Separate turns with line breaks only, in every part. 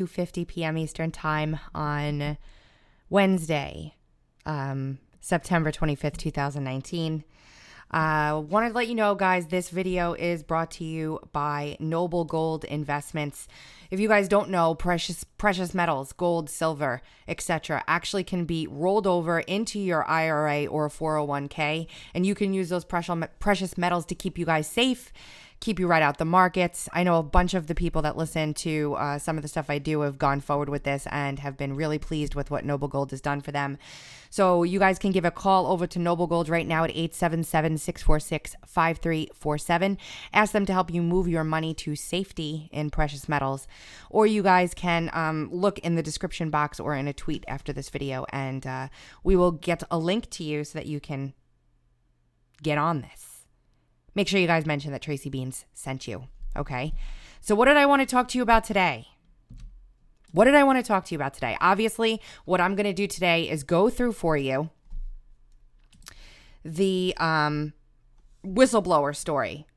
2:50 p.m. Eastern Time on Wednesday, September 25th, 2019. Wanted to let you know, guys, this video is brought to you by Noble Gold Investments. If you guys don't know, precious metals, gold, silver, etc., actually can be rolled over into your IRA or 401k, and you can use those precious metals to keep you guys safe, keep you right out the markets. I know a bunch of the people that listen to some of the stuff I do have gone forward with this and have been really pleased with what Noble Gold has done for them. So you guys can give a call over to Noble Gold right now at 877-646-5347. Ask them to help you move your money to safety in precious metals. Or you guys can look in the description box or in a tweet after this video, and we will get a link to you so that you can get on this. Make sure you guys mention that Tracybeanz sent you, okay? So what did I want to talk to you about today? Obviously, what I'm going to do today is go through for you the whistleblower story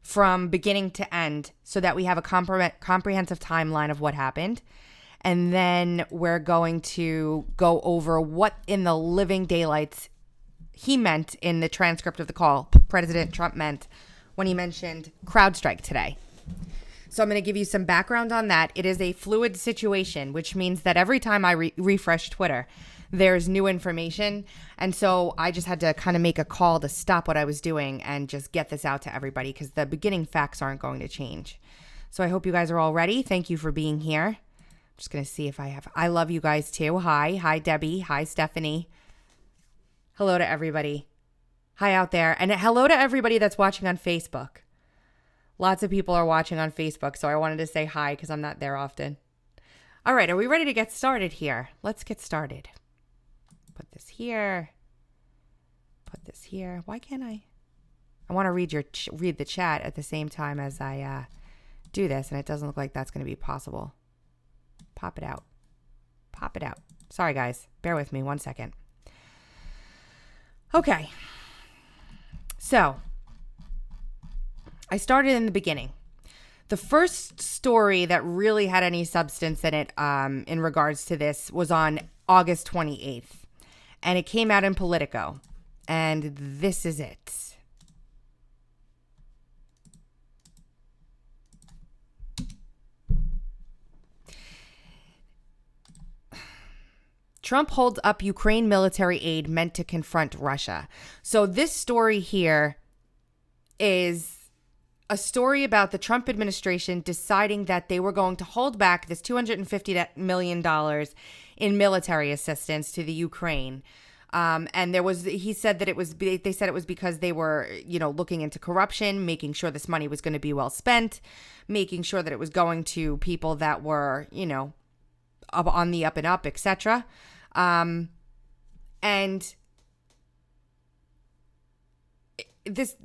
from beginning to end so that we have a comprehensive timeline of what happened. And then we're going to go over what in the living daylights he meant in the transcript of the call, President Trump meant when he mentioned Crowdstrike today. So I'm going to give you some background on that. It is a fluid situation, which means that every time I refresh Twitter, there's new information. And so I just had to kind of make a call to stop what I was doing and just get this out to everybody because the beginning facts aren't going to change. So I hope you guys are all ready. Thank you for being here. I'm just going to see if I love you guys too. Hi, Debbie. Hi, Stephanie. Hello to everybody. Hi out there. And hello to everybody that's watching on Facebook. Lots of people are watching on Facebook, so I wanted to say hi because I'm not there often. All right, are we ready to get started here? Let's get started. Put this here. Put this here. Why can't I? I want to read the chat at the same time as I do this, and it doesn't look like that's going to be possible. Pop it out. Pop it out. Sorry, guys. Bear with me 1 second. Okay, so I started in the beginning. The first story that really had any substance in it in regards to this was on August 28th, and it came out in Politico, and this is it. Trump holds up Ukraine military aid meant to confront Russia. So this story here is a story about the Trump administration deciding that they were going to hold back this $250 million in military assistance to the Ukraine. And he said that they said it was because they were, looking into corruption, making sure this money was going to be well spent, making sure that it was going to people that were, up on the up and up, etc. And this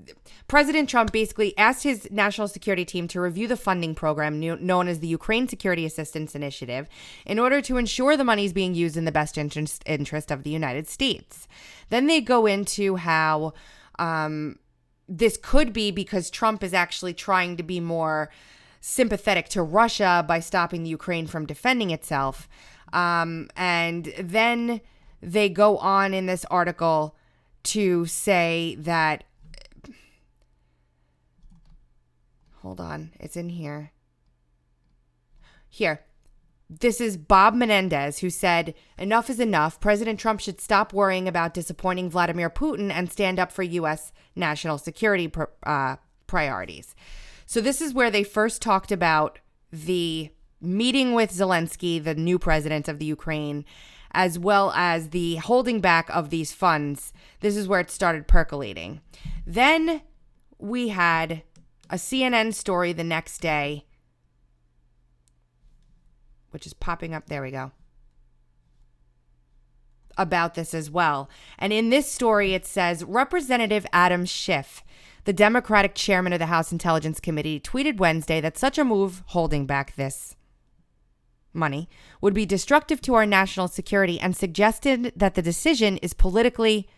President Trump basically asked his national security team to review the funding program known as the Ukraine Security Assistance Initiative in order to ensure the money is being used in the best interest of the United States. Then they go into how this could be because Trump is actually trying to be more sympathetic to Russia by stopping the Ukraine from defending itself. And then they go on in this article to say that, hold on, it's in here. Here, this is Bob Menendez who said, "Enough is enough. President Trump should stop worrying about disappointing Vladimir Putin and stand up for U.S. national security priorities." So this is where they first talked about the meeting with Zelensky, the new president of the Ukraine, as well as the holding back of these funds. This is where it started percolating. Then we had a CNN story the next day, which is popping up. There we go. About this as well. And in this story, it says Representative Adam Schiff, the Democratic chairman of the House Intelligence Committee, tweeted Wednesday that such a move, holding back this money, would be destructive to our national security and suggested that the decision is politically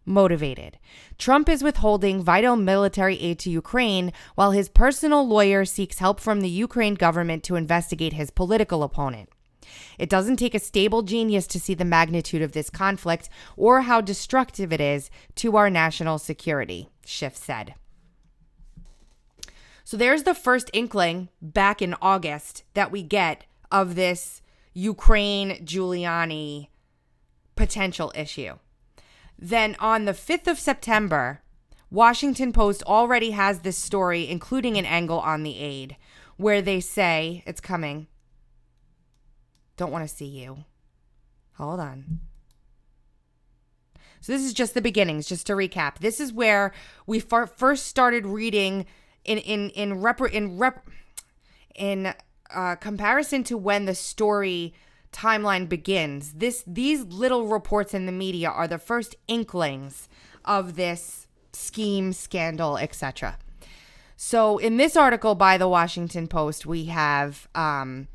motivated. Trump is withholding vital military aid to Ukraine while his personal lawyer seeks help from the Ukraine government to investigate his political opponent. It doesn't take a stable genius to see the magnitude of this conflict or how destructive it is to our national security, Schiff said. So there's the first inkling back in August that we get of this Ukraine-Giuliani potential issue. Then on the 5th of September, Washington Post already has this story, including an angle on the aid, where they say, it's coming. Don't want to see you. Hold on. So this is just the beginnings, just to recap. This is where we first started reading in comparison to when the story timeline begins. These little reports in the media are the first inklings of this scheme, scandal, etc. So in this article by the Washington Post, we have them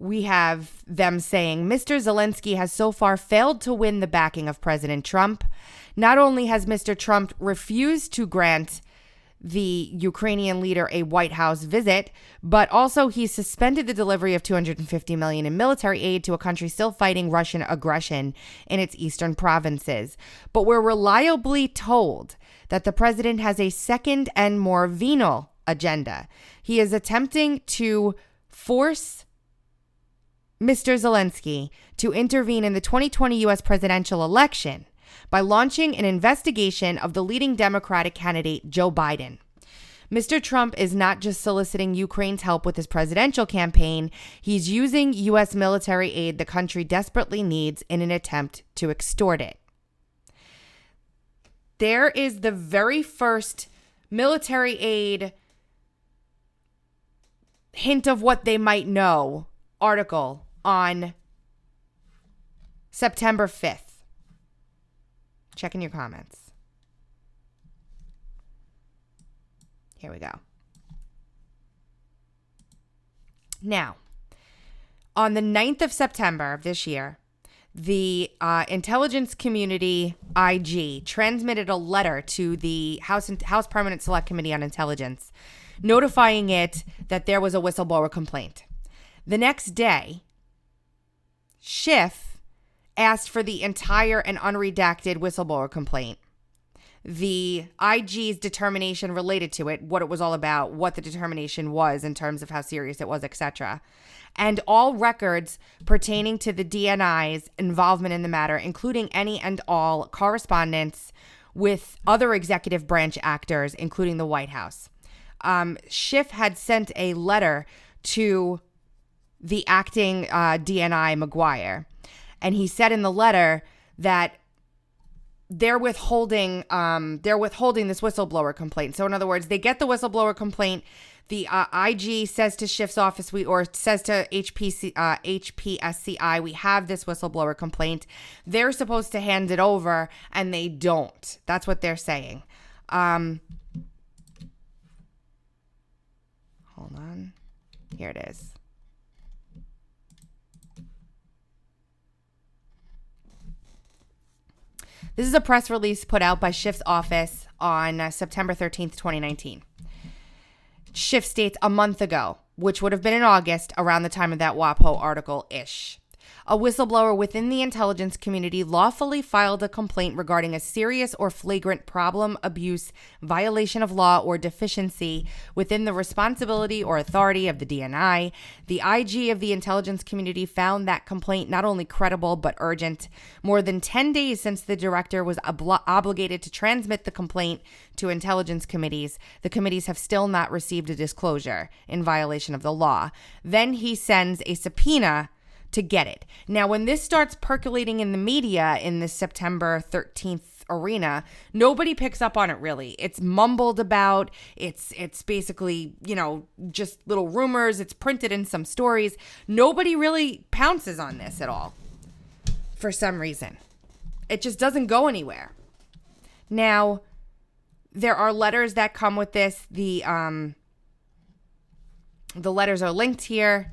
saying Mr. Zelensky has so far failed to win the backing of President Trump. Not only has Mr. Trump refused to grant the Ukrainian leader a White House visit, but also he suspended the delivery of $250 million in military aid to a country still fighting Russian aggression in its eastern provinces. But we're reliably told that the president has a second and more venal agenda. He is attempting to force Mr. Zelensky to intervene in the 2020 U.S. presidential election by launching an investigation of the leading Democratic candidate, Joe Biden. Mr. Trump is not just soliciting Ukraine's help with his presidential campaign, he's using U.S. military aid the country desperately needs in an attempt to extort it. There is the very first military aid hint of what they might know article on September 5th. Check in your comments. Here we go. Now, on the 9th of September of this year, the intelligence community IG transmitted a letter to the House Permanent Select Committee on Intelligence, notifying it that there was a whistleblower complaint. The next day, Schiff asked for the entire and unredacted whistleblower complaint, the IG's determination related to it, what it was all about, what the determination was in terms of how serious it was, etc., and all records pertaining to the DNI's involvement in the matter, including any and all correspondence with other executive branch actors, including the White House. Schiff had sent a letter to the acting DNI McGuire, and he said in the letter that they're withholding this whistleblower complaint. So in other words, they get the whistleblower complaint. The IG says to Schiff's office, says to HPSCI, we have this whistleblower complaint. They're supposed to hand it over, and they don't. That's what they're saying. Hold on. Here it is. This is a press release put out by Schiff's office on September 13th, 2019. Schiff states a month ago, which would have been in August, around the time of that WAPO article-ish. A whistleblower within the intelligence community lawfully filed a complaint regarding a serious or flagrant problem, abuse, violation of law, or deficiency within the responsibility or authority of the DNI. The IG of the intelligence community found that complaint not only credible but urgent. More than 10 days since the director was obligated to transmit the complaint to intelligence committees, the committees have still not received a disclosure in violation of the law. Then he sends a subpoena to get it. Now, when this starts percolating in the media in the September 13th arena, nobody picks up on it really. It's mumbled about. It's basically, just little rumors. It's printed in some stories. Nobody really pounces on this at all for some reason. It just doesn't go anywhere. Now, there are letters that come with this. The letters are linked here.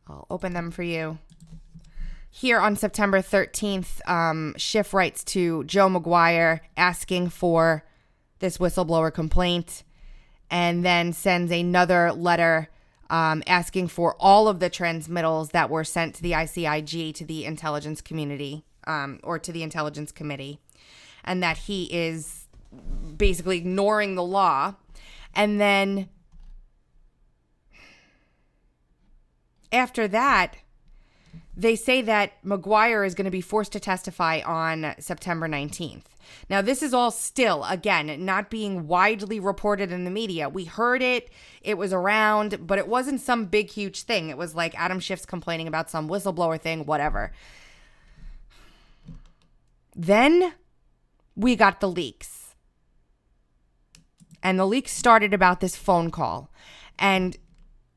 I'll open them for you. here on September 13th, Schiff writes to Joe McGuire asking for this whistleblower complaint, and then sends another letter asking for all of the transmittals that were sent to the ICIG, to the intelligence community, or to the intelligence committee, and that he is basically ignoring the law. And then after that, they say that McGuire is going to be forced to testify on September 19th. Now, this is all still, again, not being widely reported in the media. We heard it. It was around, but it wasn't some big, huge thing. It was like Adam Schiff's complaining about some whistleblower thing, whatever. Then we got the leaks. And the leaks started about this phone call. And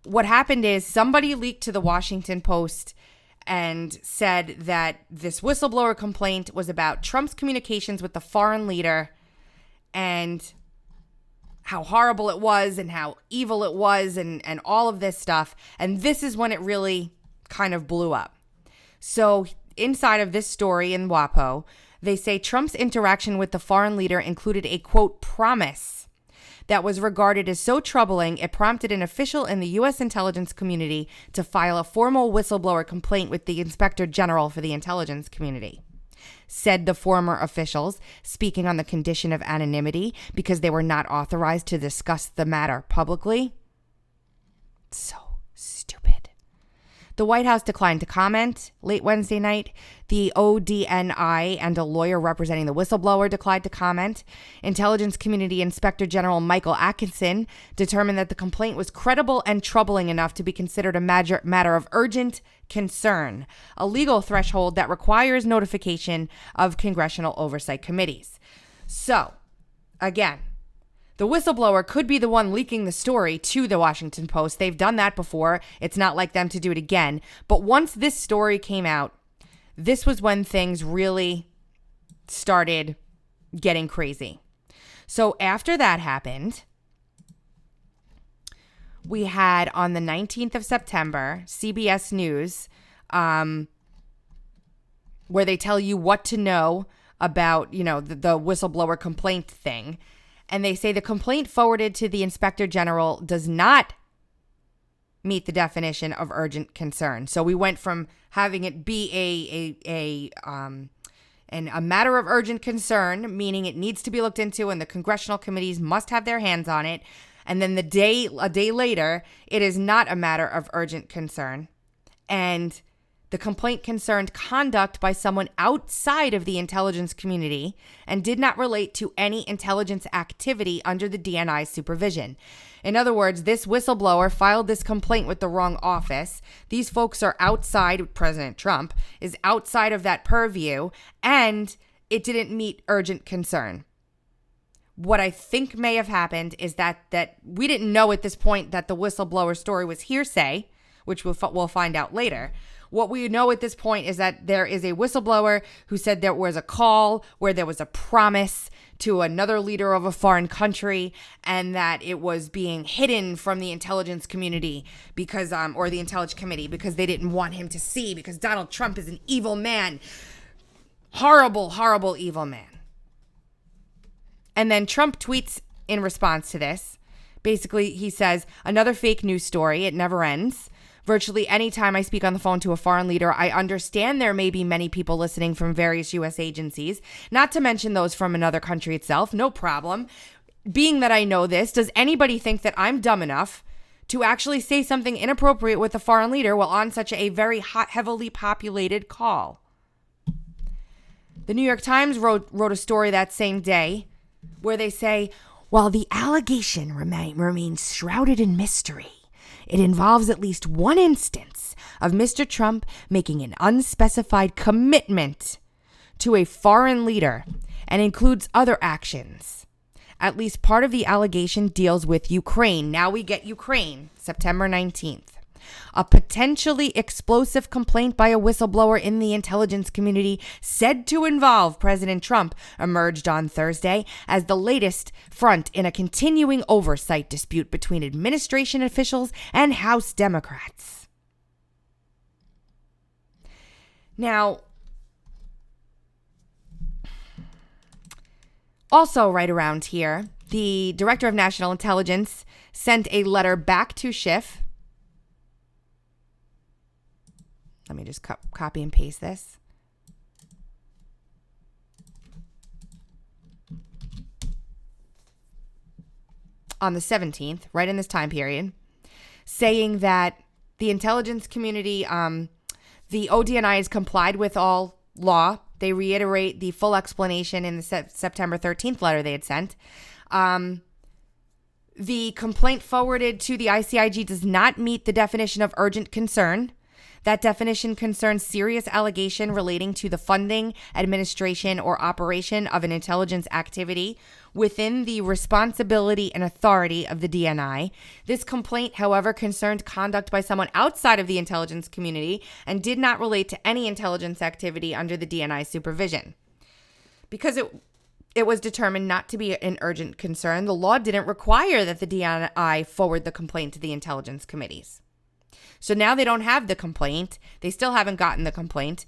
what happened is somebody leaked to the Washington Post and said that this whistleblower complaint was about Trump's communications with the foreign leader and how horrible it was and how evil it was and all of this stuff. And this is when it really kind of blew up. So inside of this story in WAPO, they say Trump's interaction with the foreign leader included a, quote, promise that was regarded as so troubling, it prompted an official in the U.S. intelligence community to file a formal whistleblower complaint with the Inspector General for the intelligence community, said the former officials, speaking on the condition of anonymity because they were not authorized to discuss the matter publicly. So stupid. The White House declined to comment late Wednesday night. The ODNI and a lawyer representing the whistleblower declined to comment. Intelligence Community Inspector General Michael Atkinson determined that the complaint was credible and troubling enough to be considered a matter of urgent concern, a legal threshold that requires notification of congressional oversight committees. So, again, the whistleblower could be the one leaking the story to the Washington Post. They've done that before. It's not like them to do it again. But once this story came out, this was when things really started getting crazy. So after that happened, we had on the 19th of September, CBS News, where they tell you what to know about, the whistleblower complaint thing. And they say the complaint forwarded to the Inspector General does not meet the definition of urgent concern. So we went from having it be a matter of urgent concern, meaning it needs to be looked into and the congressional committees must have their hands on it. And then a day later, it is not a matter of urgent concern. And the complaint concerned conduct by someone outside of the intelligence community and did not relate to any intelligence activity under the DNI's supervision. In other words, this whistleblower filed this complaint with the wrong office. These folks are outside, President Trump is outside of that purview, and it didn't meet urgent concern. What I think may have happened is that we didn't know at this point that the whistleblower story was hearsay, which we'll find out later. What we know at this point is that there is a whistleblower who said there was a call where there was a promise to another leader of a foreign country and that it was being hidden from the intelligence community because, or the intelligence committee, because they didn't want him to see, because Donald Trump is an evil man. Horrible, horrible, evil man. And then Trump tweets in response to this. Basically, he says, another fake news story. It never ends. Virtually any time I speak on the phone to a foreign leader, I understand there may be many people listening from various U.S. agencies, not to mention those from another country itself. No problem. Being that I know this, does anybody think that I'm dumb enough to actually say something inappropriate with a foreign leader while on such a very heavily populated call? The New York Times wrote a story that same day where they say, while the allegation remains shrouded in mystery, it involves at least one instance of Mr. Trump making an unspecified commitment to a foreign leader and includes other actions. At least part of the allegation deals with Ukraine. Now we get Ukraine, September 19th. A potentially explosive complaint by a whistleblower in the intelligence community said to involve President Trump emerged on Thursday as the latest front in a continuing oversight dispute between administration officials and House Democrats. Now, also right around here, the Director of National Intelligence sent a letter back to Schiff. Let me just copy and paste this. On the 17th, right in this time period, saying that the intelligence community, the ODNI has complied with all law. They reiterate the full explanation in the September 13th letter they had sent. The complaint forwarded to the ICIG does not meet the definition of urgent concern. That definition concerns serious allegation relating to the funding, administration, or operation of an intelligence activity within the responsibility and authority of the DNI. This complaint, however, concerned conduct by someone outside of the intelligence community and did not relate to any intelligence activity under the DNI supervision. Because it was determined not to be an urgent concern, the law didn't require that the DNI forward the complaint to the intelligence committees. So now they don't have the complaint. They still haven't gotten the complaint.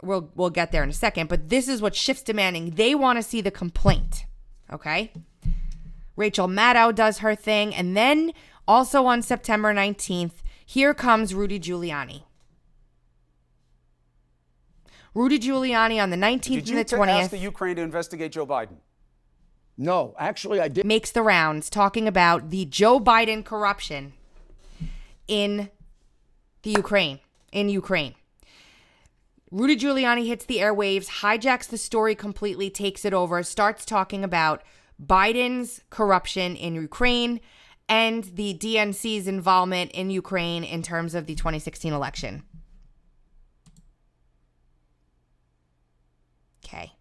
We'll get there in a second, but this is what Schiff's demanding. They want to see the complaint, okay? Rachel Maddow does her thing, and then also on September 19th, here comes Rudy Giuliani. Rudy Giuliani on the 19th and the 20th.
Did you ask the Ukraine to investigate Joe Biden?
No, actually I did.
Makes the rounds talking about the Joe Biden corruption in Ukraine. Rudy Giuliani hits the airwaves, hijacks the story completely, takes it over, starts talking about Biden's corruption in Ukraine and the DNC's involvement in Ukraine in terms of the 2016 election. Okay.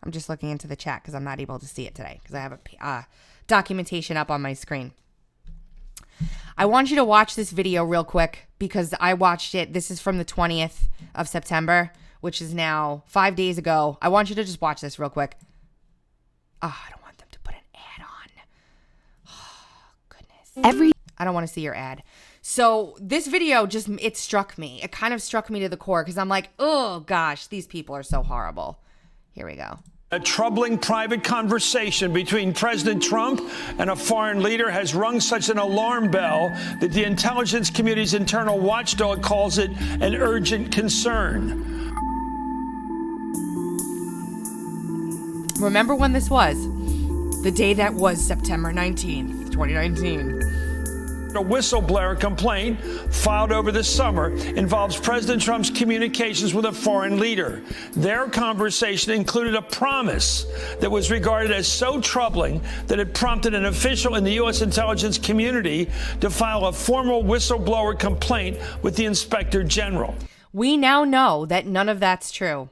I'm just looking into the chat because I'm not able to see it today because I have a documentation up on my screen. I want you to watch this video real quick because I watched it. This is from the 20th of September, which is now 5 days ago. I want you to just watch this real quick. Oh, I don't want them to put an ad on. Oh, goodness. I don't want to see your ad. So this video it struck me. It kind of struck me to the core because I'm like, oh gosh, these people are so horrible. Here we go.
A troubling private conversation between President Trump and a foreign leader has rung such an alarm bell that the intelligence community's internal watchdog calls it an urgent concern.
Remember when this was? The day that was September 19th, 2019.
A whistleblower complaint filed over the summer involves President Trump's communications with a foreign leader. Their conversation included a promise that was regarded as so troubling that it prompted an official in the U.S. intelligence community to file a formal whistleblower complaint with the Inspector General.
We now know that none of that's true.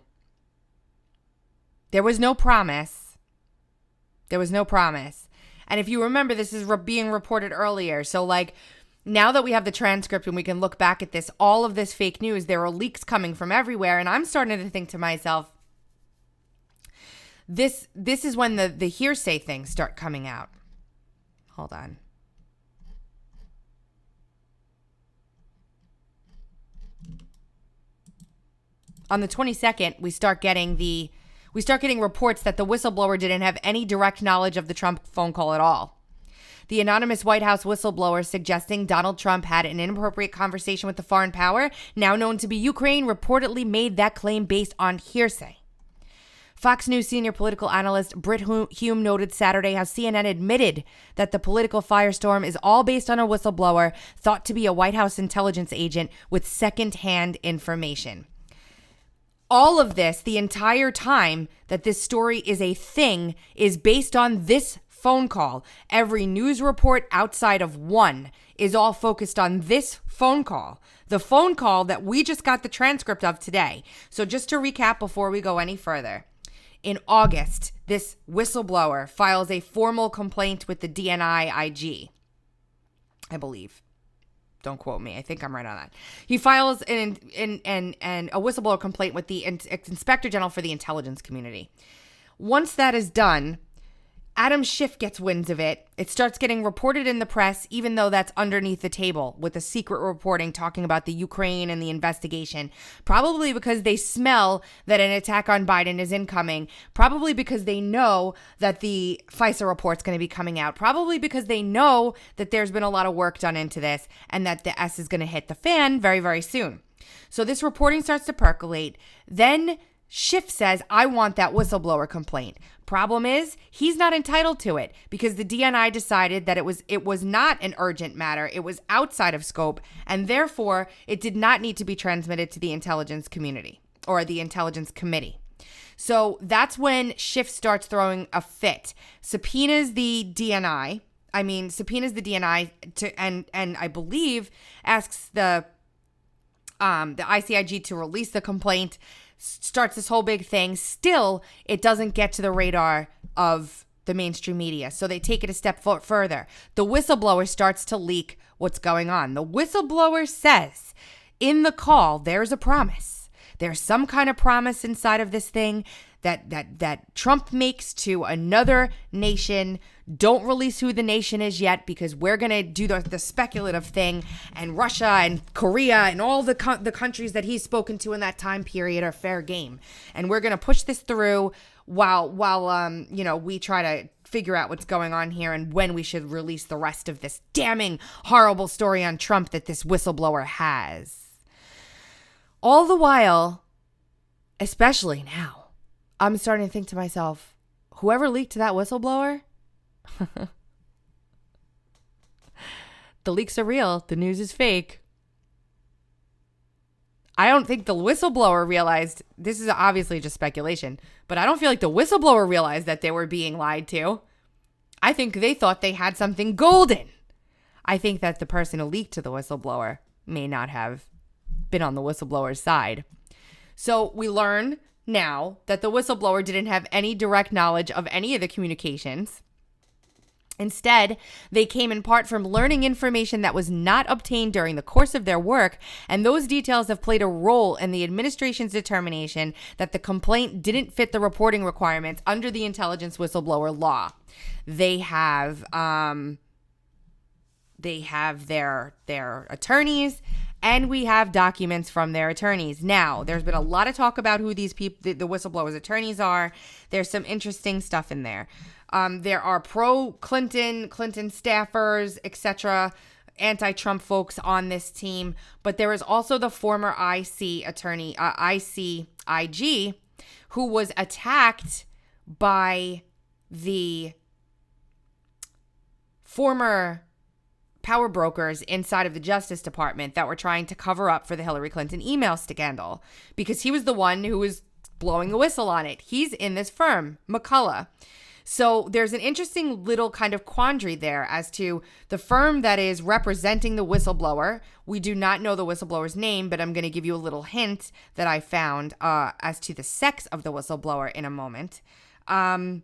There was no promise. There was no promise. And if you remember, this is being reported earlier. So, like, now that we have the transcript and we can look back at this, all of this fake news, there are leaks coming from everywhere. And I'm starting to think to myself, this is when the hearsay things start coming out. Hold on. On the 22nd, we start getting reports that the whistleblower didn't have any direct knowledge of the Trump phone call at all. The anonymous White House whistleblower suggesting Donald Trump had an inappropriate conversation with the foreign power, now known to be Ukraine, reportedly made that claim based on hearsay. Fox News senior political analyst Britt Hume noted Saturday how CNN admitted that the political firestorm is all based on a whistleblower thought to be a White House intelligence agent with second-hand information. All of this, the entire time that this story is a thing, is based on this phone call. Every news report outside of one is all focused on this phone call. The phone call that we just got the transcript of today. So just to recap before we go any further. In August, this whistleblower files a formal complaint with the DNI IG, I believe. Don't quote me. I think I'm right on that. He files a whistleblower complaint with the Inspector General for the intelligence community. Once that is done, Adam Schiff gets winds of it. It starts getting reported in the press, even though that's underneath the table with the secret reporting talking about the Ukraine and the investigation. Probably because they smell that an attack on Biden is incoming. Probably because they know that the FISA report's going to be coming out. Probably because they know that there's been a lot of work done into this and that the S is going to hit the fan very, very soon. So this reporting starts to percolate. Then Schiff says, I want that whistleblower complaint. Problem is, he's not entitled to it because the DNI decided that it was not an urgent matter. It was outside of scope, and therefore it did not need to be transmitted to the intelligence community or the intelligence committee. So that's when Schiff starts throwing a fit. Subpoenas the DNI and I believe asks the ICIG to release the complaint, starts this whole big thing. Still, it doesn't get to the radar of the mainstream media. So they take it a step further. The whistleblower starts to leak what's going on. The whistleblower says in the call, there's a promise. There's some kind of promise inside of this thing that Trump makes to another nation. Don't release who the nation is yet because we're going to do the speculative thing, and Russia and Korea and all the countries that he's spoken to in that time period are fair game. And we're going to push this through while we try to figure out what's going on here and when we should release the rest of this damning horrible story on Trump that this whistleblower has. All the while, especially now, I'm starting to think to myself, whoever leaked to that whistleblower, the leaks are real. The news is fake. I don't think the whistleblower realized, this is obviously just speculation, but I don't feel like the whistleblower realized that they were being lied to. I think they thought they had something golden. I think that the person who leaked to the whistleblower may not have been on the whistleblower's side. So we learn now that the whistleblower didn't have any direct knowledge of any of the communications. Instead, they came in part from learning information that was not obtained during the course of their work, and those details have played a role in the administration's determination that the complaint didn't fit the reporting requirements under the intelligence whistleblower law. They have their attorneys, and we have documents from their attorneys. Now, there's been a lot of talk about who these people, the whistleblowers' attorneys are. There's some interesting stuff in there. There are pro-Clinton, Clinton staffers, etc., anti-Trump folks on this team. But there is also the former IC attorney, ICIG, who was attacked by the former power brokers inside of the Justice Department that were trying to cover up for the Hillary Clinton email scandal because he was the one who was blowing the whistle on it. He's in this firm, McCullough. So there's an interesting little kind of quandary there as to the firm that is representing the whistleblower. We do not know the whistleblower's name, but I'm going to give you a little hint that I found as to the sex of the whistleblower in a moment. And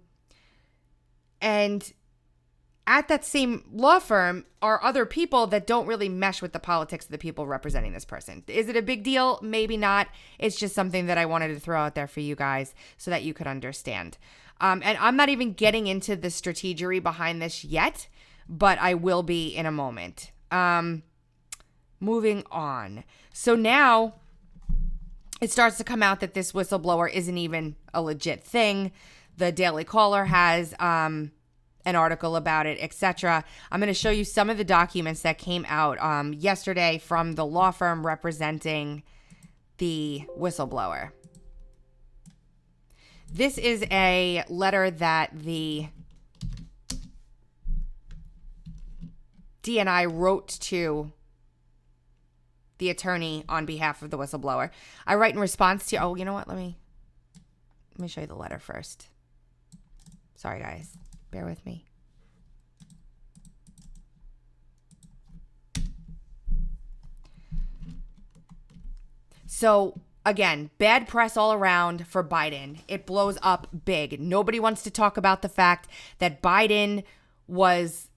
at that same law firm are other people that don't really mesh with the politics of the people representing this person. Is it a big deal? Maybe not. It's just something that I wanted to throw out there for you guys so that you could understand. And I'm not even getting into the strategery behind this yet, but I will be in a moment. Moving on. So now it starts to come out that this whistleblower isn't even a legit thing. The Daily Caller has an article about it, etc. I'm going to show you some of the documents that came out yesterday from the law firm representing the whistleblower. This is a letter that the DNI wrote to the attorney on behalf of the whistleblower. I write in response to, oh, you know what? Let me show you the letter first. Sorry, guys. Bear with me. So, again, bad press all around for Biden. It blows up big. Nobody wants to talk about the fact that Biden was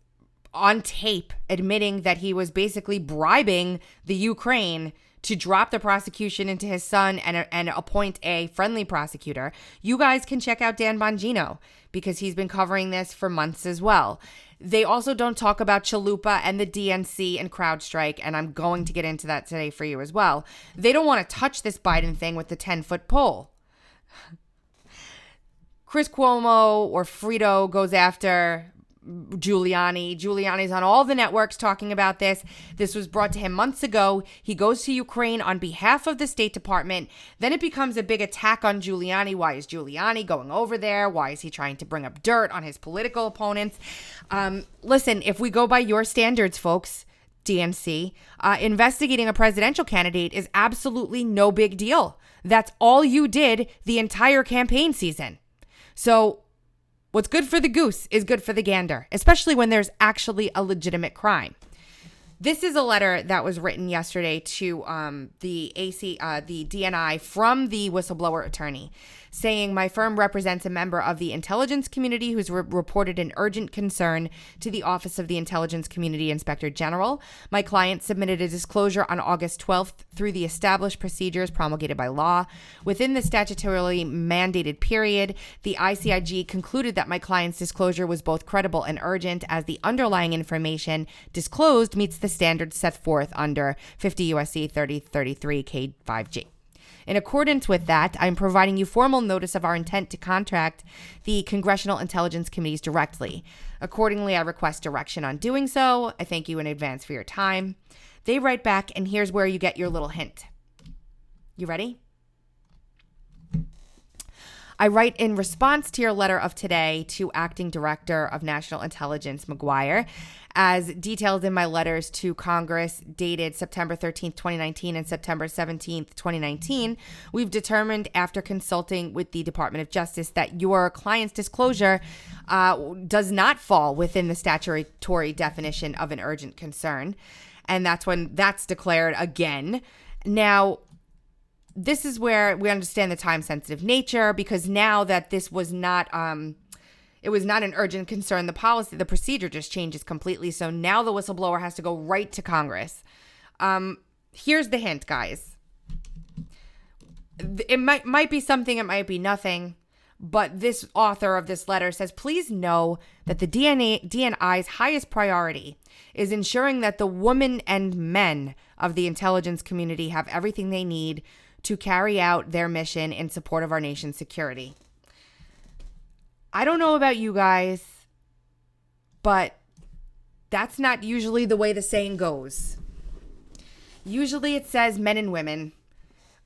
on tape admitting that he was basically bribing the Ukraine to drop the prosecution into his son and appoint a friendly prosecutor. You guys can check out Dan Bongino because he's been covering this for months as well. They also don't talk about Chalupa and the DNC and Crowdstrike, and I'm going to get into that today for you as well. They don't want to touch this Biden thing with the 10-foot pole. Chris Cuomo or Frito goes after Giuliani. Giuliani's on all the networks talking about this. This was brought to him months ago. He goes to Ukraine on behalf of the State Department. Then it becomes a big attack on Giuliani. Why is Giuliani going over there? Why is he trying to bring up dirt on his political opponents? Listen, if we go by your standards, folks, DNC, investigating a presidential candidate is absolutely no big deal. That's all you did the entire campaign season. So what's good for the goose is good for the gander, especially when there's actually a legitimate crime. This is a letter that was written yesterday to the DNI from the whistleblower attorney, saying, my firm represents a member of the intelligence community who's reported an urgent concern to the Office of the Intelligence Community Inspector General. My client submitted a disclosure on August 12th through the established procedures promulgated by law. Within the statutorily mandated period, the ICIG concluded that my client's disclosure was both credible and urgent, as the underlying information disclosed meets the standards set forth under 50 U.S.C. 3033 K5G. In accordance with that, I'm providing you formal notice of our intent to contact the Congressional Intelligence Committees directly. Accordingly, I request direction on doing so. I thank you in advance for your time. They write back, and here's where you get your little hint. You ready? I write, in response to your letter of today to Acting Director of National Intelligence McGuire, as detailed in my letters to Congress dated September 13th, 2019 and September 17th, 2019, we've determined after consulting with the Department of Justice that your client's disclosure does not fall within the statutory definition of an urgent concern. And that's when that's declared again. Now, this is where we understand the time-sensitive nature, because now that this was not, it was not an urgent concern, the procedure just changes completely. So now the whistleblower has to go right to Congress. Here's the hint, guys. It might be something, it might be nothing, but this author of this letter says, please know that the DNI's highest priority is ensuring that the women and men of the intelligence community have everything they need to carry out their mission in support of our nation's security. I don't know about you guys, but that's not usually the way the saying goes. Usually it says men and women,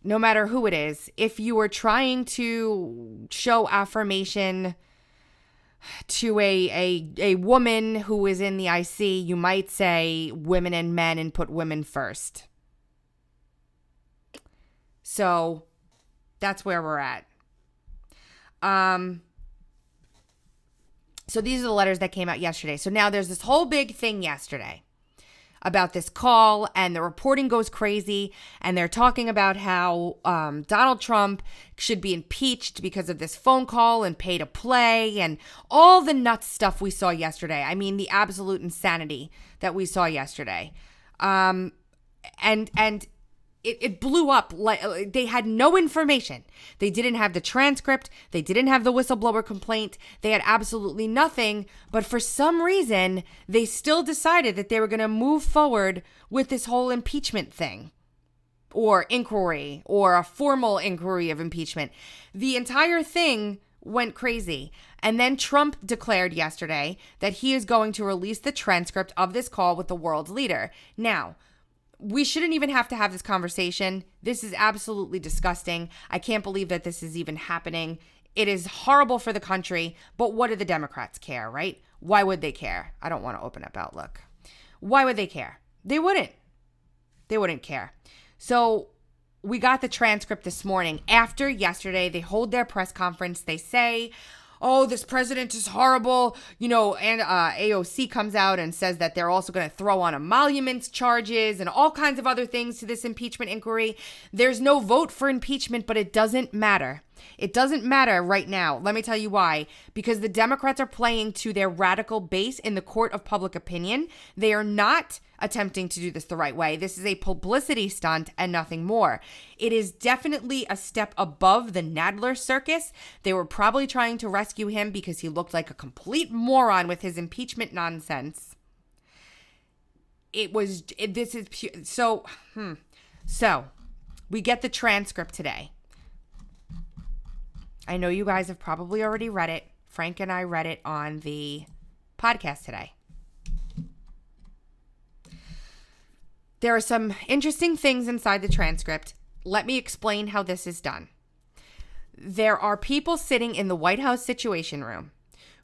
no matter who it is. If you were trying to show affirmation to a woman who is in the IC, you might say women and men and put women first. So that's where we're at. So these are the letters that came out yesterday. So now there's this whole big thing yesterday about this call, and the reporting goes crazy, and they're talking about how Donald Trump should be impeached because of this phone call and pay to play and all the nuts stuff we saw yesterday. I mean, the absolute insanity that we saw yesterday. And it blew up. Like they had no information. They didn't have the transcript. They didn't have the whistleblower complaint. They had absolutely nothing. But for some reason, they still decided that they were going to move forward with this whole impeachment thing, or inquiry, or a formal inquiry of impeachment. The entire thing went crazy. And then Trump declared yesterday that he is going to release the transcript of this call with the world's leader. Now, we shouldn't even have to have this conversation. This is absolutely disgusting. I can't believe that this is even happening. It is horrible for the country, but what do the Democrats care, right? Why would they care? I don't want to open up Outlook. Why would they care? They wouldn't. They wouldn't care. So we got the transcript this morning. After yesterday, they hold their press conference. They say, oh, this president is horrible, and AOC comes out and says that they're also going to throw on emoluments charges and all kinds of other things to this impeachment inquiry. There's no vote for impeachment, but it doesn't matter It doesn't matter right now. Let me tell you why. Because the Democrats are playing to their radical base in the court of public opinion. They are not attempting to do this the right way. This is a publicity stunt and nothing more. It is definitely a step above the Nadler circus. They were probably trying to rescue him because he looked like a complete moron with his impeachment nonsense. So we get the transcript today. I know you guys have probably already read it. Frank and I read it on the podcast today. There are some interesting things inside the transcript. Let me explain how this is done. There are people sitting in the White House Situation Room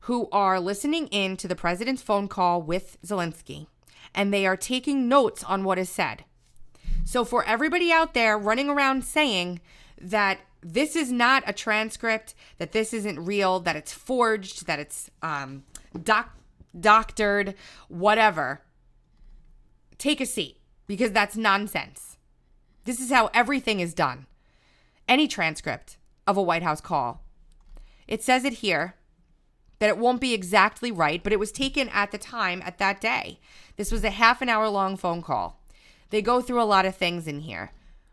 who are listening in to the president's phone call with Zelensky, and they are taking notes on what is said. So for everybody out there running around saying that this is not a transcript, that this isn't real, that it's forged, that it's doctored, whatever, take a seat, because that's nonsense. This is how everything is done. Any transcript of a White House call. It says it here that it won't be exactly right, but it was taken at the time, at that day. This was a half an hour long phone call. They go through a lot of things in here.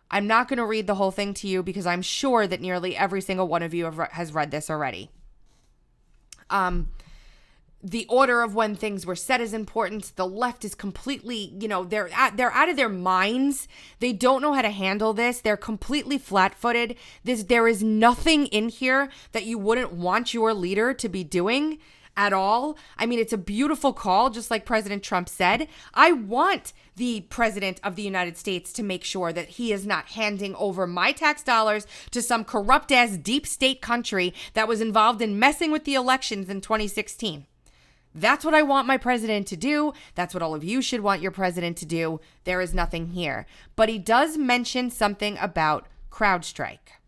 I'm not going to read the whole thing to you because I'm sure that nearly every single one of you has read this already. The order of when things were said is important. The left is completely, they're out of their minds. They don't know how to handle this. They're completely flat-footed. There is nothing in here that you wouldn't want your leader to be doing at all. I mean, it's a beautiful call, just like President Trump said. I want the president of the United States to make sure that he is not handing over my tax dollars to some corrupt-ass deep state country that was involved in messing with the elections in 2016. That's what I want my president to do. That's what all of you should want your president to do. There is nothing here. But he does mention something about Crowdstrike.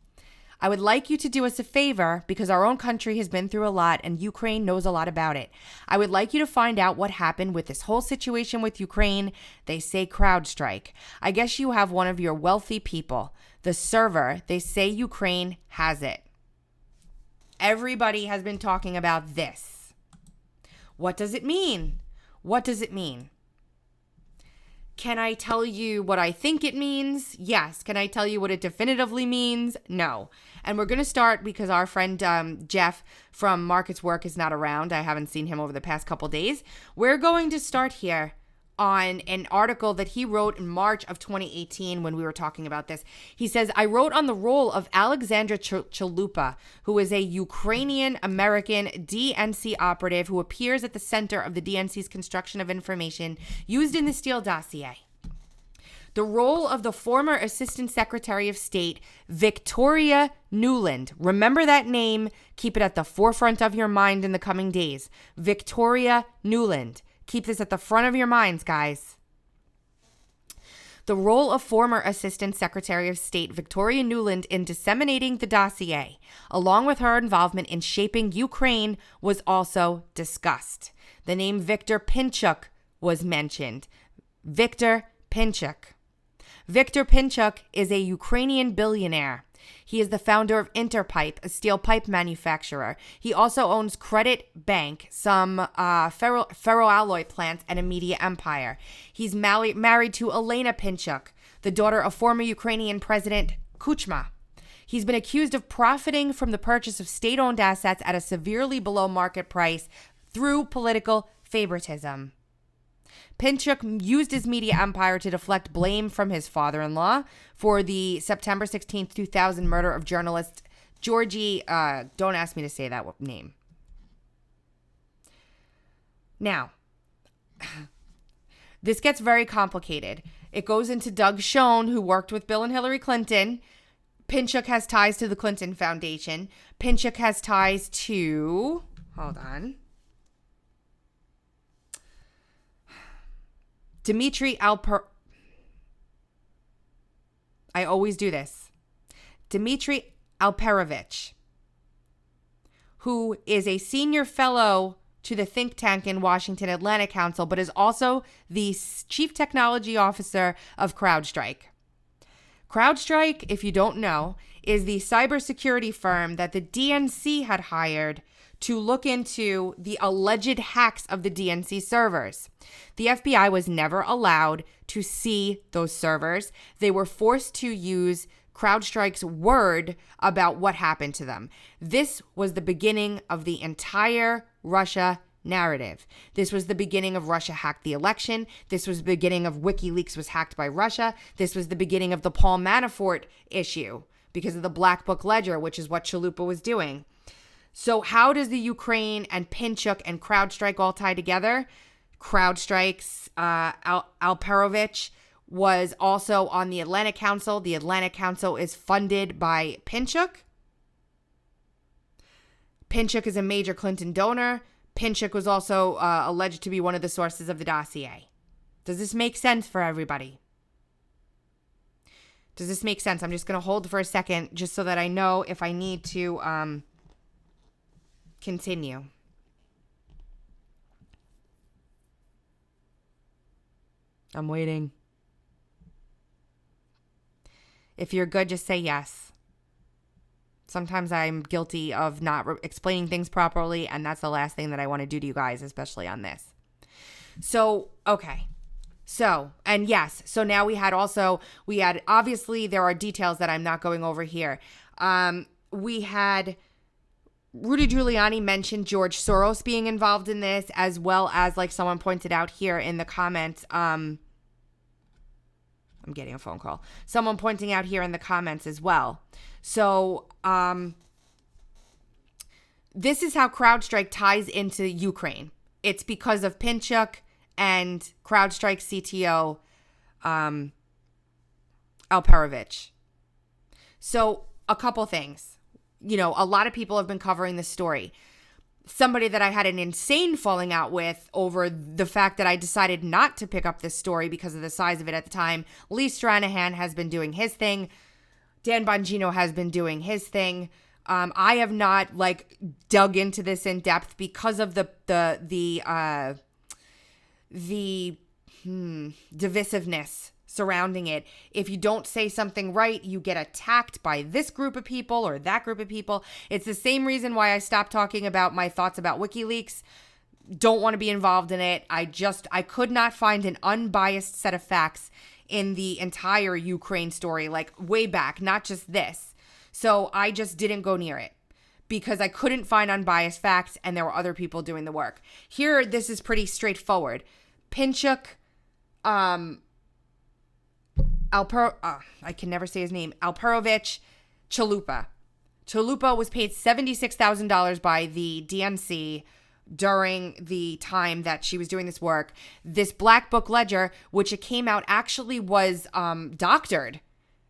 I would like you to do us a favor, because our own country has been through a lot and Ukraine knows a lot about it. I would like you to find out what happened with this whole situation with Ukraine. They say Crowdstrike. I guess you have one of your wealthy people. The server, they say Ukraine has it. Everybody has been talking about this. What does it mean? What does it mean? Can I tell you what I think it means? Yes. Can I tell you what it definitively means? No. And we're going to start because our friend Jeff from Markets Work is not around. I haven't seen him over the past couple days. We're going to start here on an article that he wrote in March of 2018 when we were talking about this. He says, I wrote on the role of Alexandra Chalupa, who is a Ukrainian-American DNC operative who appears at the center of the DNC's construction of information used in the Steele dossier. The role of the former Assistant Secretary of State, Victoria Nuland. Remember that name. Keep it at the forefront of your mind in the coming days. Victoria Nuland. Keep this at the front of your minds, guys. The role of former Assistant Secretary of State Victoria Nuland in disseminating the dossier, along with her involvement in shaping Ukraine, was also discussed. The name Viktor Pinchuk was mentioned. Viktor Pinchuk. Viktor Pinchuk is a Ukrainian billionaire. He is the founder of Interpipe, a steel pipe manufacturer. He also owns Credit Bank, some ferroalloy plants, and a media empire. He's married to Elena Pinchuk, the daughter of former Ukrainian President Kuchma. He's been accused of profiting from the purchase of state-owned assets at a severely below market price through political favoritism. Pinchuk used his media empire to deflect blame from his father-in-law for the September 16, 2000 murder of journalist Georgy, don't ask me to say that name. Now, this gets very complicated. It goes into Doug Schoen, who worked with Bill and Hillary Clinton. Pinchuk has ties to the Clinton Foundation. Pinchuk has ties to, hold on, Dmitry I always do this. Dmitry Alperovitch, who is a senior fellow to the think tank in Washington Atlantic Council, but is also the chief technology officer of Crowdstrike. CrowdStrike, if you don't know, is the cybersecurity firm that the DNC had hired to look into the alleged hacks of the DNC servers. The FBI was never allowed to see those servers. They were forced to use CrowdStrike's word about what happened to them. This was the beginning of the entire Russia narrative. This was the beginning of Russia hacked the election. This was the beginning of WikiLeaks was hacked by Russia. This was the beginning of the Paul Manafort issue because of the Black Book Ledger, which is what Chalupa was doing. So how does the Ukraine and Pinchuk and CrowdStrike all tie together? CrowdStrike's Alperovich was also on the Atlantic Council. The Atlantic Council is funded by Pinchuk. Pinchuk is a major Clinton donor. Pinchuk was also alleged to be one of the sources of the dossier. Does this make sense for everybody? Does this make sense? I'm just going to hold for a second just so that I know if I need to continue. I'm waiting. If you're good, just say yes. Sometimes I'm guilty of not explaining things properly, and that's the last thing that I want to do to you guys, especially on this. So, okay. So, and yes, so now we had obviously there are details that I'm not going over here. We had Rudy Giuliani mentioned George Soros being involved in this, as well as, like someone pointed out here in the comments, I'm getting a phone call. Someone pointing out here in the comments as well. So, this is how CrowdStrike ties into Ukraine. It's because of Pinchuk and CrowdStrike CTO, Alperovich. So, a couple things. You know, a lot of people have been covering this story. Somebody that I had an insane falling out with over the fact that I decided not to pick up this story because of the size of it at the time. Lee Stranahan has been doing his thing. Dan Bongino has been doing his thing. I have not dug into this in depth because of the divisiveness surrounding it. If you don't say something right, you get attacked by this group of people or that group of people. It's the same reason why I stopped talking about my thoughts about WikiLeaks. Don't want to be involved in it. I could not find an unbiased set of facts in the entire Ukraine story, way back, not just this. So I just didn't go near it because I couldn't find unbiased facts and there were other people doing the work. Here, this is pretty straightforward. Pinchuk, I can never say his name, Alperovich, Chalupa. Chalupa was paid $76,000 by the DNC during the time that she was doing this work. This Black Book Ledger, which it came out actually was doctored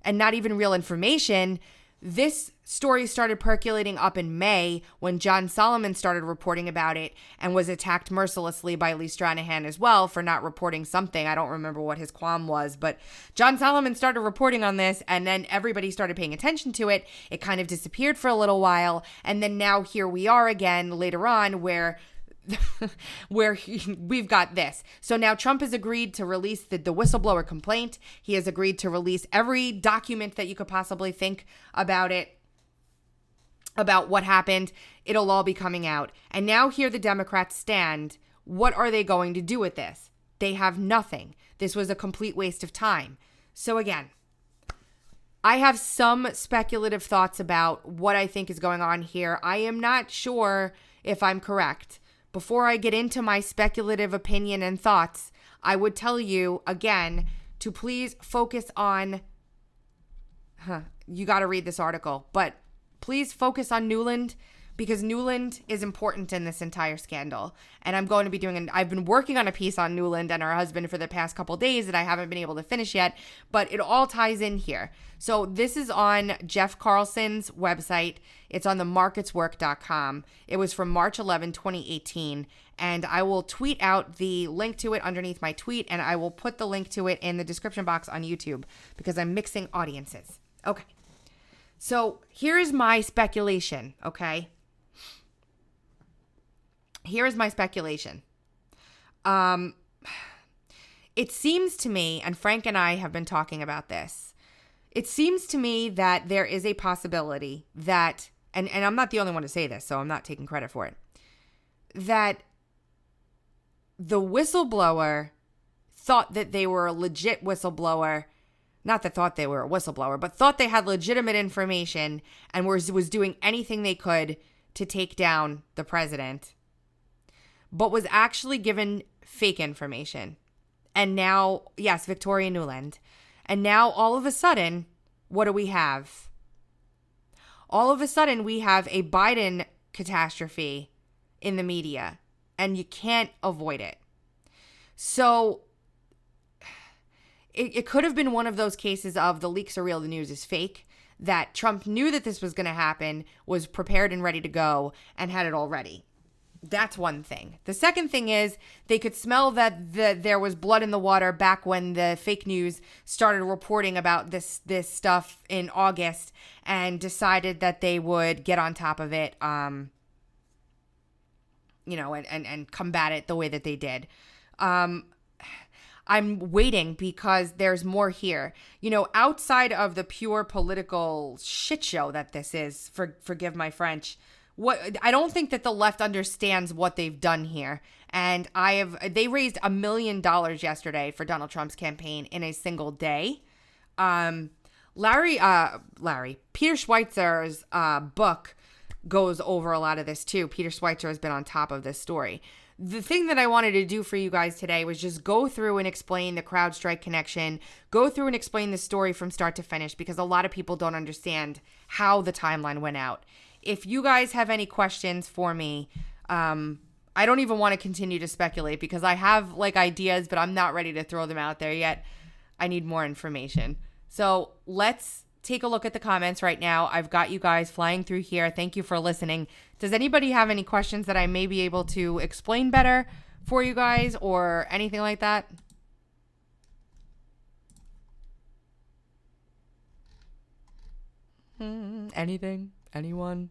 and not even real information. This story started percolating up in May when John Solomon started reporting about it and was attacked mercilessly by Lee Stranahan as well for not reporting something. I don't remember what his qualm was, but John Solomon started reporting on this and then everybody started paying attention to it. It kind of disappeared for a little while. And then now here we are again later on where we've got this. So now Trump has agreed to release the whistleblower complaint. He has agreed to release every document that you could possibly think about it, about what happened. It'll all be coming out. And now here the Democrats stand. What are they going to do with this? They have nothing. This was a complete waste of time. So again, I have some speculative thoughts about what I think is going on here. I am not sure if I'm correct. Before I get into my speculative opinion and thoughts, I would tell you again to please focus on, you got to read this article, but please focus on Nuland because Nuland is important in this entire scandal. And I'm going to be I've been working on a piece on Nuland and her husband for the past couple days that I haven't been able to finish yet, but it all ties in here. So this is on Jeff Carlson's website. It's on themarketswork.com. It was from March 11, 2018. And I will tweet out the link to it underneath my tweet, and I will put the link to it in the description box on YouTube because I'm mixing audiences. Okay. So here is my speculation, okay? Here is my speculation. It seems to me, and Frank and I have been talking about this, It seems to me that there is a possibility that, and I'm not the only one to say this, so I'm not taking credit for it, that the whistleblower thought that they were a legit whistleblower, not that thought they were a whistleblower, but thought they had legitimate information and was doing anything they could to take down the president, but was actually given fake information. And now, yes, Victoria Nuland. And now all of a sudden, what do we have? All of a sudden, we have a Biden catastrophe in the media, and you can't avoid it. So it could have been one of those cases of the leaks are real, the news is fake, that Trump knew that this was going to happen, was prepared and ready to go, and had it all ready. That's one thing. The second thing is they could smell that there was blood in the water back when the fake news started reporting about this stuff in August, and decided that they would get on top of it, and combat it the way that they did. I'm waiting because there's more here. Outside of the pure political shit show that this is, forgive my French, I don't think that the left understands what they've done here. And they raised $1 million yesterday for Donald Trump's campaign in a single day. Peter Schweitzer's book goes over a lot of this too. Peter Schweitzer has been on top of this story. The thing that I wanted to do for you guys today was just go through and explain the Crowdstrike connection, go through and explain the story from start to finish, because a lot of people don't understand how the timeline went out. If you guys have any questions for me, I don't even want to continue to speculate because I have ideas, but I'm not ready to throw them out there yet. I need more information. So let's take a look at the comments right now. I've got you guys flying through here. Thank you for listening. Does anybody have any questions that I may be able to explain better for you guys or anything like that? Anything? Anyone?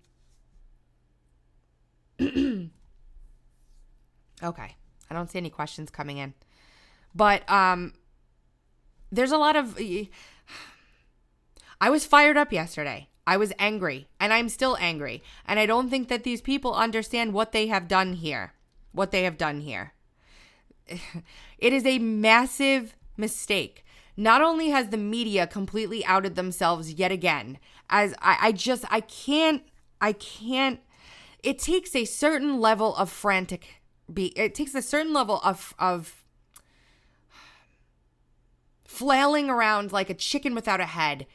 Okay. I don't see any questions coming in. But there's a lot of... I was fired up yesterday. I was angry, and I'm still angry. And I don't think that these people understand what they have done here. It is a massive mistake. Not only has the media completely outed themselves yet again, as I can't, it takes a certain level of it takes a certain level of flailing around like a chicken without a head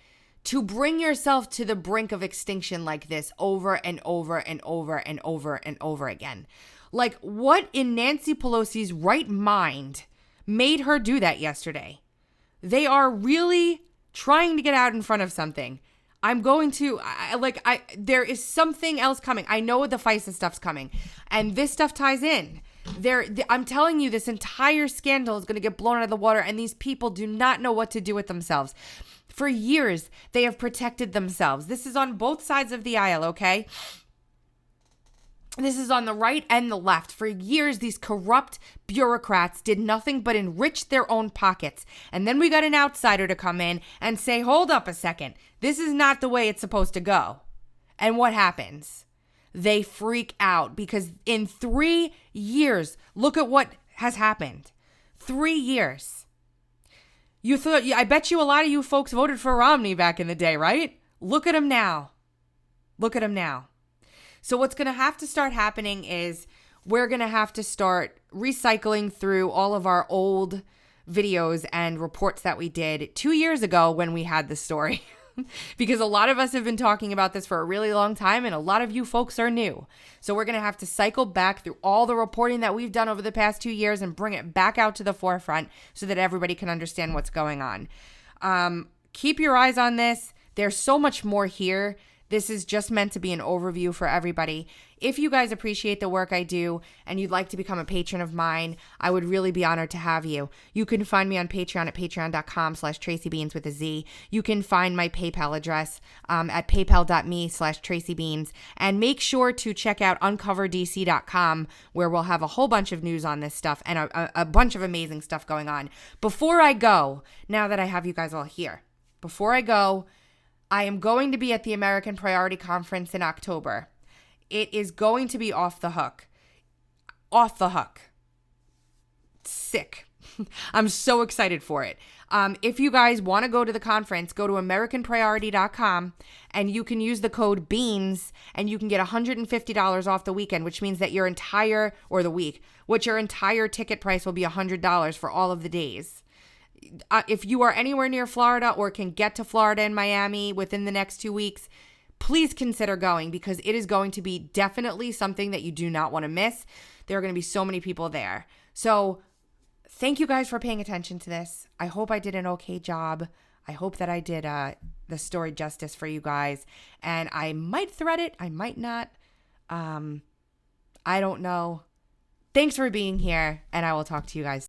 to bring yourself to the brink of extinction like this over and over and over and over and over again. Like, what in Nancy Pelosi's right mind made her do that yesterday? They are really trying to get out in front of something. There is something else coming. I know the FISA stuff's coming, and this stuff ties in. I'm telling you, this entire scandal is going to get blown out of the water, and these people do not know what to do with themselves. For years, they have protected themselves. This is on both sides of the aisle, okay? This is on the right and the left. For years, these corrupt bureaucrats did nothing but enrich their own pockets. And then we got an outsider to come in and say, hold up a second. This is not the way it's supposed to go. And what happens? They freak out because in 3 years, look at what has happened. 3 years. I bet you a lot of you folks voted for Romney back in the day, right? Look at him now. So what's going to have to start happening is we're going to have to start recycling through all of our old videos and reports that we did 2 years ago when we had this story. Because a lot of us have been talking about this for a really long time, and a lot of you folks are new. So we're going to have to cycle back through all the reporting that we've done over the past 2 years and bring it back out to the forefront so that everybody can understand what's going on. Keep your eyes on this. There's so much more here. This is just meant to be an overview for everybody. If you guys appreciate the work I do and you'd like to become a patron of mine, I would really be honored to have you. You can find me on Patreon at patreon.com/Tracybeanz with a Z. You can find my PayPal address at paypal.me/Tracybeanz. And make sure to check out uncoverdc.com, where we'll have a whole bunch of news on this stuff and a bunch of amazing stuff going on. Before I go, now that I have you guys all here, before I go, I am going to be at the American Priority Conference in October. It is going to be off the hook. Off the hook. Sick. I'm so excited for it. If you guys want to go to the conference, go to AmericanPriority.com and you can use the code BEANS and you can get $150 off the weekend, which means that your entire ticket price will be $100 for all of the days. If you are anywhere near Florida or can get to Florida and Miami within the next 2 weeks, please consider going because it is going to be definitely something that you do not want to miss. There are going to be so many people there. So thank you guys for paying attention to this. I hope I did an okay job. I hope that I did the story justice for you guys. And I might thread it. I might not. I don't know. Thanks for being here. And I will talk to you guys